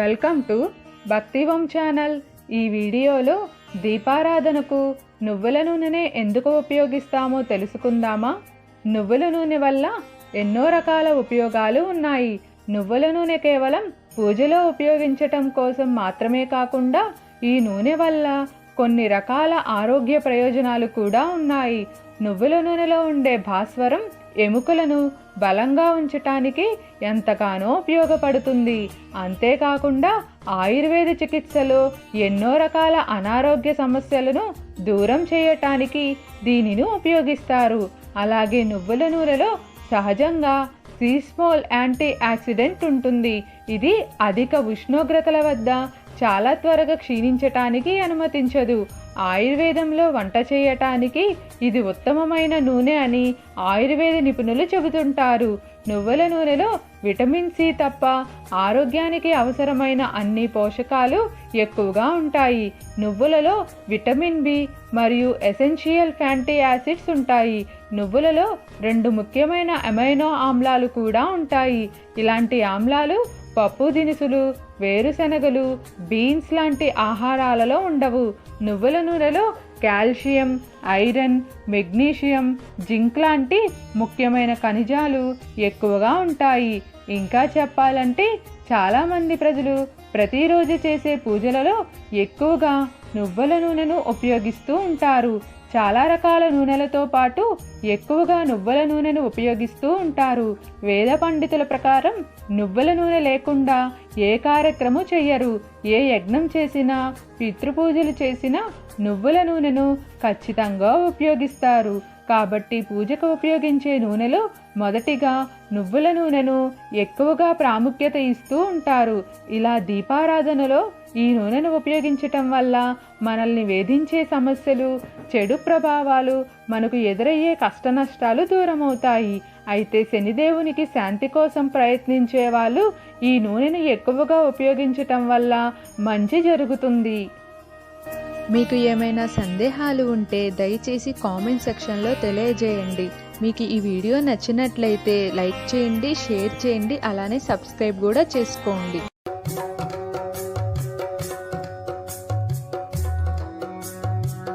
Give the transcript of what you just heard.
Welcome to భక్తివం channel. ఈ వీడియోలో దీపారాధనకు నువ్వుల నూనెనే ఎందుకు ఉపయోగిస్తామో తెలుసుకుందామా? నువ్వుల నూనె వల్ల ఎన్నో రకాల ఉపయోగాలు ఉన్నాయి. నువ్వుల నూనె కేవలం పూజలో ఉపయోగించటం కోసం మాత్రమే కాకుండా ఈ నూనె వల్ల కొన్ని రకాల ఆరోగ్య ప్రయోజనాలు కూడా ఉన్నాయి. నువ్వుల నూనెలో ఉండే భాస్వరం ఎముకలను బలంగా ఉంచటానికి ఎంతగానో ఉపయోగపడుతుంది. అంతేకాకుండా ఆయుర్వేద చికిత్సలో ఎన్నో రకాల అనారోగ్య సమస్యలను దూరం చేయటానికి దీనిని ఉపయోగిస్తారు. అలాగే నువ్వుల నూనెలో సహజంగా సీస్మోల్ యాంటీ ఆక్సిడెంట్ ఉంటుంది. ఇది అధిక ఉష్ణోగ్రతల వద్ద చాలా త్వరగా క్షీణించటానికి అనుమతించదు. ఆయుర్వేదంలో వంట చేయటానికి ఇది ఉత్తమమైన నూనె అని ఆయుర్వేద నిపుణులు చెబుతుంటారు. నువ్వుల నూనెలో విటమిన్ సి తప్ప ఆరోగ్యానికి అవసరమైన అన్ని పోషకాలు ఎక్కువగా ఉంటాయి. నువ్వులలో విటమిన్ బి మరియు ఎసెన్షియల్ ఫ్యాటీ యాసిడ్స్ ఉంటాయి. నువ్వులలో 2 ముఖ్యమైన అమైనో ఆమ్లాలు కూడా ఉంటాయి. ఇలాంటి ఆమ్లాలు పప్పు దినుసులు, వేరుశనగలు, బీన్స్ లాంటి ఆహారాలలో ఉండవు. నువ్వుల నూనెలో కాల్షియం, ఐరన్, మెగ్నీషియం, జింక్ లాంటి ముఖ్యమైన ఖనిజాలు ఎక్కువగా ఉంటాయి. ఇంకా చెప్పాలంటే చాలామంది ప్రజలు ప్రతిరోజు చేసే పూజలలో ఎక్కువగా నువ్వుల నూనెను ఉపయోగిస్తూ ఉంటారు. చాలా రకాల నూనెలతో పాటు ఎక్కువగా నువ్వుల నూనెను ఉపయోగిస్తూ ఉంటారు. వేద పండితుల ప్రకారం నువ్వుల నూనె లేకుండా ఏ కార్యక్రమం చెయ్యరు. ఏ యజ్ఞం చేసినా, పితృపూజలు చేసినా నువ్వుల నూనెను ఖచ్చితంగా ఉపయోగిస్తారు. కాబట్టి పూజకు ఉపయోగించే నూనెలో మొదటిగా నువ్వుల నూనెను ఎక్కువగా ప్రాముఖ్యత ఇస్తూ ఉంటారు. ఇలా దీపారాధనలో ఈ నూనెను ఉపయోగించటం వల్ల మనల్ని వేధించే సమస్యలు, చెడు ప్రభావాలు, మనకు ఎదురయ్యే కష్టనష్టాలు దూరమవుతాయి. అయితే శనిదేవునికి శాంతి కోసం ప్రయత్నించే వాళ్ళు ఈ నూనెను ఎక్కువగా ఉపయోగించటం వల్ల మంచి జరుగుతుంది. మీకు ఏమైనా సందేహాలు ఉంటే దయచేసి కామెంట్ సెక్షన్లో తెలియజేయండి. మీకు ఈ వీడియో నచ్చినట్లయితే లైక్ చేయండి, షేర్ చేయండి, అలానే సబ్స్క్రైబ్ కూడా చేసుకోండి.